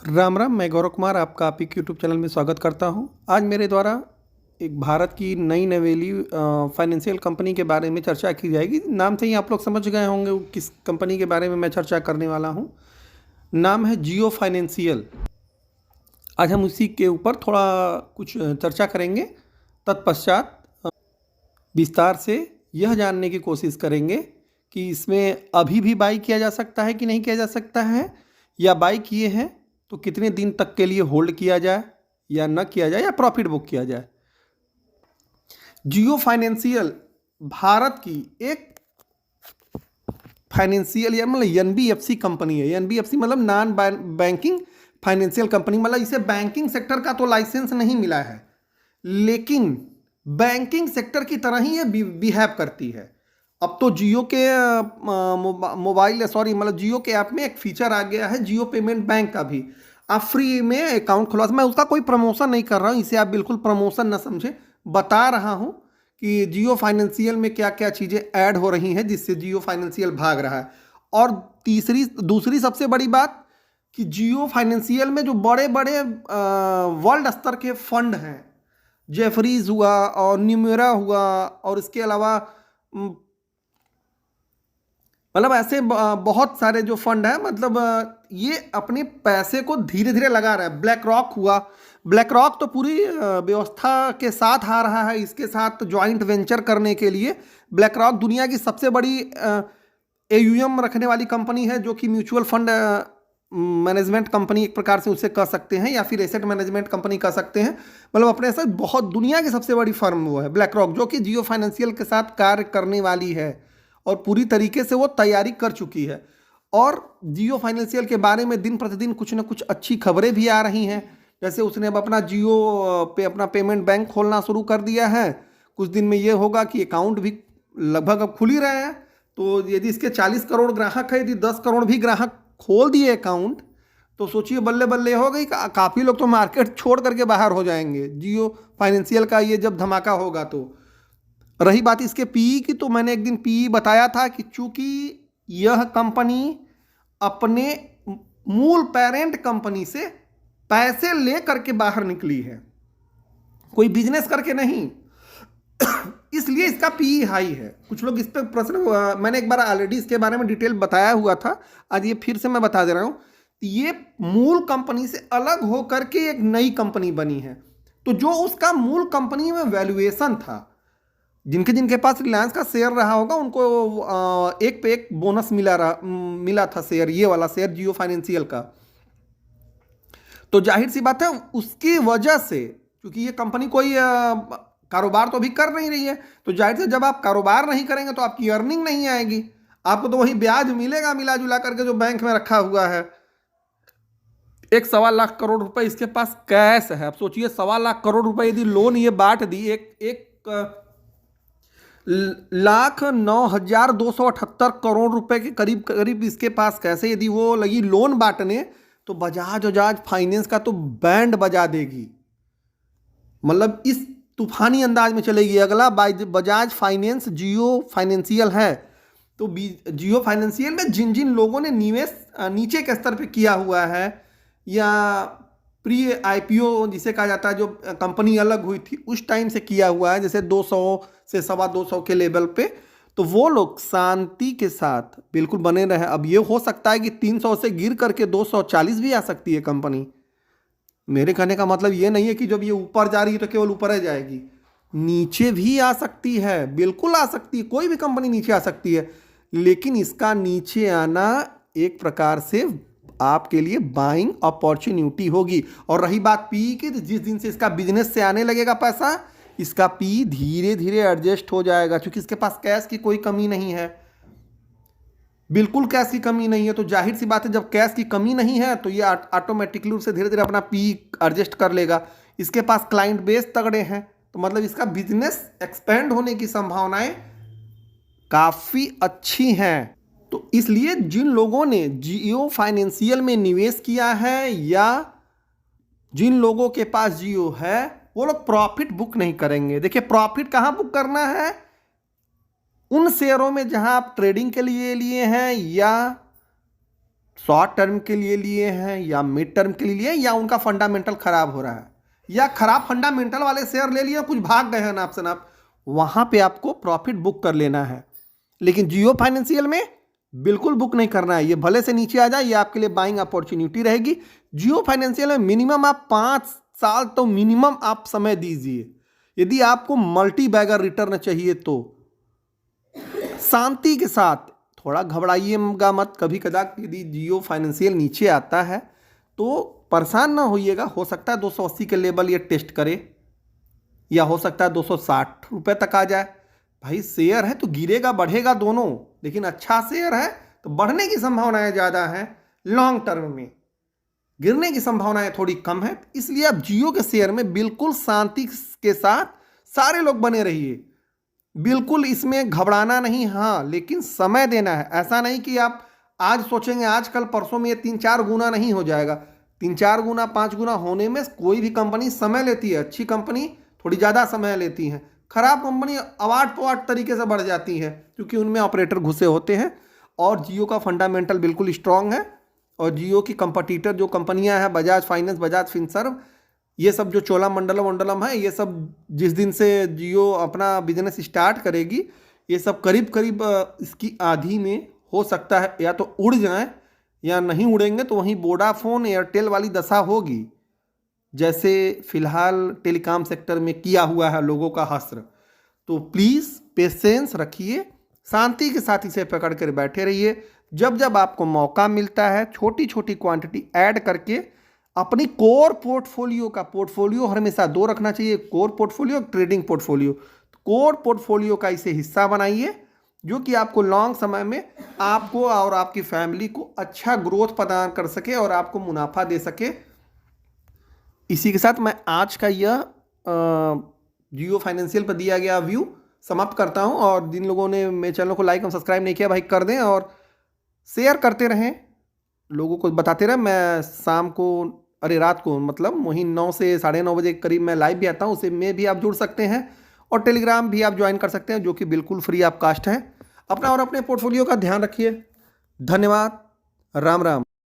राम राम। मैं गौरव कुमार आपका आप ही के यूट्यूब चैनल में स्वागत करता हूं। आज मेरे द्वारा एक भारत की नई नवेली फाइनेंशियल कंपनी के बारे में चर्चा की जाएगी। नाम से ही आप लोग समझ गए होंगे वो किस कंपनी के बारे में मैं चर्चा करने वाला हूं। नाम है जियो फाइनेंशियल। आज हम उसी के ऊपर थोड़ा कुछ चर्चा करेंगे। तत्पश्चात विस्तार से यह जानने की कोशिश करेंगे कि इसमें अभी भी बाई किया जा सकता है कि नहीं किया जा सकता है, या बाई किए हैं तो कितने दिन तक के लिए होल्ड किया जाए या न किया जाए, या प्रॉफिट बुक किया जाए। जियो फाइनेंशियल भारत की एक फाइनेंशियल या मतलब एनबीएफसी कंपनी है। एनबीएफसी मतलब नॉन बैंकिंग फाइनेंशियल कंपनी, मतलब इसे बैंकिंग सेक्टर का तो लाइसेंस नहीं मिला है, लेकिन बैंकिंग सेक्टर की तरह ही ये बिहेव करती है। अब तो जियो के मोबाइल मतलब जियो के ऐप में एक फीचर आ गया है जियो पेमेंट बैंक का भी। आप फ्री में अकाउंट खुलवा, मैं उसका कोई प्रमोशन नहीं कर रहा हूँ, इसे आप बिल्कुल प्रमोशन ना समझें। बता रहा हूँ कि जियो फाइनेंशियल में क्या क्या चीज़ें ऐड हो रही हैं जिससे जियो फाइनेंशियल भाग रहा है। और दूसरी सबसे बड़ी बात कि जियो फाइनेंशियल में जो बड़े बड़े वर्ल्ड स्तर के फंड हैं, जेफरीज हुआ और न्यूमेरा हुआ, और इसके अलावा मतलब ऐसे बहुत सारे जो फंड है, मतलब ये अपने पैसे को धीरे धीरे लगा रहा है। ब्लैक रॉक हुआ, ब्लैक रॉक तो पूरी व्यवस्था के साथ आ रहा है, इसके साथ ज्वाइंट वेंचर करने के लिए। ब्लैक रॉक दुनिया की सबसे बड़ी एयूएम रखने वाली कंपनी है, जो कि म्यूचुअल फंड मैनेजमेंट कंपनी एक प्रकार से उसे कह सकते हैं, या फिर एसेट मैनेजमेंट कंपनी कह सकते हैं। मतलब अपने साथ बहुत दुनिया की सबसे बड़ी फर्म वो है ब्लैक रॉक, जो कि जियो फाइनेंशियल के साथ कार्य करने वाली है और पूरी तरीके से वो तैयारी कर चुकी है। और जियो फाइनेंशियल के बारे में दिन प्रतिदिन कुछ ना कुछ अच्छी खबरें भी आ रही हैं। जैसे उसने अब अपना जियो पे अपना पेमेंट बैंक खोलना शुरू कर दिया है। कुछ दिन में ये होगा कि अकाउंट भी लगभग अब खुल ही रहे हैं। तो यदि इसके 40 करोड़ ग्राहक है, यदि 10 करोड़ भी ग्राहक खोल दिए अकाउंट, तो सोचिए बल्ले बल्ले हो गई। काफ़ी लोग तो मार्केट छोड़ करके बाहर हो जाएंगे जियो फाइनेंशियल का ये जब धमाका होगा। तो रही बात इसके पीई की, तो मैंने एक दिन पीई बताया था कि चूंकि यह कंपनी अपने मूल पेरेंट कंपनी से पैसे ले करके बाहर निकली है, कोई बिजनेस करके नहीं, इसलिए इसका पीई हाई है। कुछ लोग इस पर प्रश्न, मैंने एक बार ऑलरेडी इसके बारे में डिटेल बताया हुआ था, आज ये फिर से मैं बता दे रहा हूं। ये मूल कंपनी से अलग होकर के एक नई कंपनी बनी है। तो जो उसका मूल कंपनी में वैल्यूएशन था, जिनके पास रिलायंस का शेयर रहा होगा उनको एक पे एक बोनस मिला था शेयर, ये वाला शेयर जियो फाइनेंशियल का। तो जाहिर सी बात है उसकी वजह से, क्योंकि ये कंपनी कोई कारोबार तो अभी कर नहीं रही है, तो जाहिर से जब आप कारोबार नहीं करेंगे तो आपकी अर्निंग नहीं आएगी, आपको तो वही ब्याज मिलेगा मिला जुला करके जो बैंक में रखा हुआ है। 1.25 लाख करोड़ रुपए इसके पास कैश है। अब सोचिए 1.25 लाख करोड़ रुपए यदि लोन ये बांट दी, एक 1,09,278 करोड़ रुपए के करीब करीब इसके पास कैसे, यदि वो लगी लोन बांटने, तो बजाज फाइनेंस का तो बैंड बजा देगी। मतलब इस तूफानी अंदाज में चलेगी। अगला बजाज फाइनेंस जियो फाइनेंशियल है। तो जियो फाइनेंशियल में जिन जिन लोगों ने निवेश नीचे के स्तर पे किया हुआ है, या प्री आईपीओ जिसे कहा जाता है, जो कंपनी अलग हुई थी उस टाइम से किया हुआ है, जैसे 200 से 225 के लेवल पे, तो वो लोग शांति के साथ बिल्कुल बने रहे। अब ये हो सकता है कि 300 से गिर करके 240 भी आ सकती है कंपनी। मेरे कहने का मतलब ये नहीं है कि जब ये ऊपर जा रही है तो केवल ऊपर ही जाएगी, नीचे भी आ सकती है, बिल्कुल आ सकती है, कोई भी कंपनी नीचे आ सकती है। लेकिन इसका नीचे आना एक प्रकार से आपके लिए बाइंग अपॉर्चुनिटी होगी। और रही बात पी की, तो जिस दिन से इसका बिजनेस से आने लगेगा पैसा, इसका पी धीरे धीरे एडजस्ट हो जाएगा, क्योंकि इसके पास कैश की कोई कमी नहीं है, बिल्कुल कैश की कमी नहीं है। तो जाहिर सी बात है जब कैश की कमी नहीं है तो ये ऑटोमेटिकली उससे धीरे धीरे अपना पी एडजस्ट कर लेगा। इसके पास क्लाइंट बेस तगड़े हैं, तो मतलब इसका बिजनेस एक्सपेंड होने की संभावनाएं काफ़ी अच्छी हैं। तो इसलिए जिन लोगों ने जियो फाइनेंशियल में निवेश किया है, या जिन लोगों के पास जियो है, वो लोग प्रॉफिट बुक नहीं करेंगे। देखिए प्रॉफिट कहाँ बुक करना है, उन शेयरों में जहां आप ट्रेडिंग के लिए लिए हैं, या शॉर्ट टर्म के लिए लिए हैं या मिड टर्म के लिए लिए हैं, या उनका फंडामेंटल खराब हो रहा है, या खराब फंडामेंटल वाले शेयर ले लिए, कुछ भाग गए हैं नाप से नाप, वहां पे आपको प्रॉफिट बुक कर लेना है। लेकिन जियो फाइनेंशियल में बिल्कुल बुक नहीं करना है। ये भले से नीचे आ जाए, ये आपके लिए बाइंग अपॉर्चुनिटी रहेगी। जियो फाइनेंशियल में मिनिमम आप 5 साल तो मिनिमम आप समय दीजिए, यदि आपको मल्टी बैगर रिटर्न चाहिए तो। शांति के साथ, थोड़ा घबराइएगा मत। कभी कदार यदि जियो फाइनेंशियल नीचे आता है तो परेशान ना होइएगा। हो सकता है 280 के लेवल ये टेस्ट करे, या हो सकता है 260 रुपये तक आ जाए। भाई शेयर है तो गिरेगा बढ़ेगा दोनों, लेकिन अच्छा शेयर है तो बढ़ने की संभावनाएं ज़्यादा हैं। लॉन्ग टर्म में गिरने की संभावनाएं थोड़ी कम है। इसलिए आप जियो के शेयर में बिल्कुल शांति के साथ सारे लोग बने रहिए, बिल्कुल इसमें घबराना नहीं। हाँ, लेकिन समय देना है। ऐसा नहीं कि आप आज सोचेंगे आज कल परसों में ये 3-4 गुना नहीं हो जाएगा। 3-4 गुना 5 गुना होने में कोई भी कंपनी समय लेती है। अच्छी कंपनी थोड़ी ज़्यादा समय लेती हैं, खराब कंपनी अवाट पवाट तरीके से बढ़ जाती है, क्योंकि उनमें ऑपरेटर घुसे होते हैं। और जियो का फंडामेंटल बिल्कुल स्ट्रांग है। और जियो की कंपटीटर जो कंपनियां हैं, बजाज फाइनेंस, बजाज फिनसर्व, ये सब जो चोलामंडलम मंडलम है, ये सब जिस दिन से जियो अपना बिजनेस स्टार्ट करेगी, ये सब करीब करीब इसकी आधी में हो सकता है या तो उड़ जाए, या नहीं उड़ेंगे तो वहीं वोडाफोन एयरटेल वाली दशा होगी, जैसे फिलहाल टेलीकॉम सेक्टर में किया हुआ है लोगों का हश्र। तो प्लीज़ पेशेंस रखिए, शांति के साथ इसे पकड़ कर बैठे रहिए। जब जब आपको मौका मिलता है, छोटी छोटी क्वांटिटी ऐड करके अपनी कोर पोर्टफोलियो हमेशा 2 रखना चाहिए, core portfolio, trading portfolio. Core portfolio का इसे हिस्सा बनाइए, जो कि आपको लॉन्ग समय में आपको और आपकी फैमिली को अच्छा ग्रोथ प्रदान कर सके और आपको मुनाफा दे सके। इसी के साथ मैं आज का यह जियो फाइनेंशियल पर दिया गया व्यू समाप्त करता हूं। और जिन लोगों ने मेरे चैनल को लाइक और सब्सक्राइब नहीं किया, भाई कर दें और शेयर करते रहें, लोगों को बताते रहें। मैं शाम को, रात को, मतलब वहीं 9 से 9:30 बजे के करीब मैं लाइव भी आता हूं, उसे में भी आप जुड़ सकते हैं। और टेलीग्राम भी आप ज्वाइन कर सकते हैं, जो कि बिल्कुल फ्री ऑफ कास्ट है। अपना और अपने पोर्टफोलियो का ध्यान रखिए। धन्यवाद। राम राम।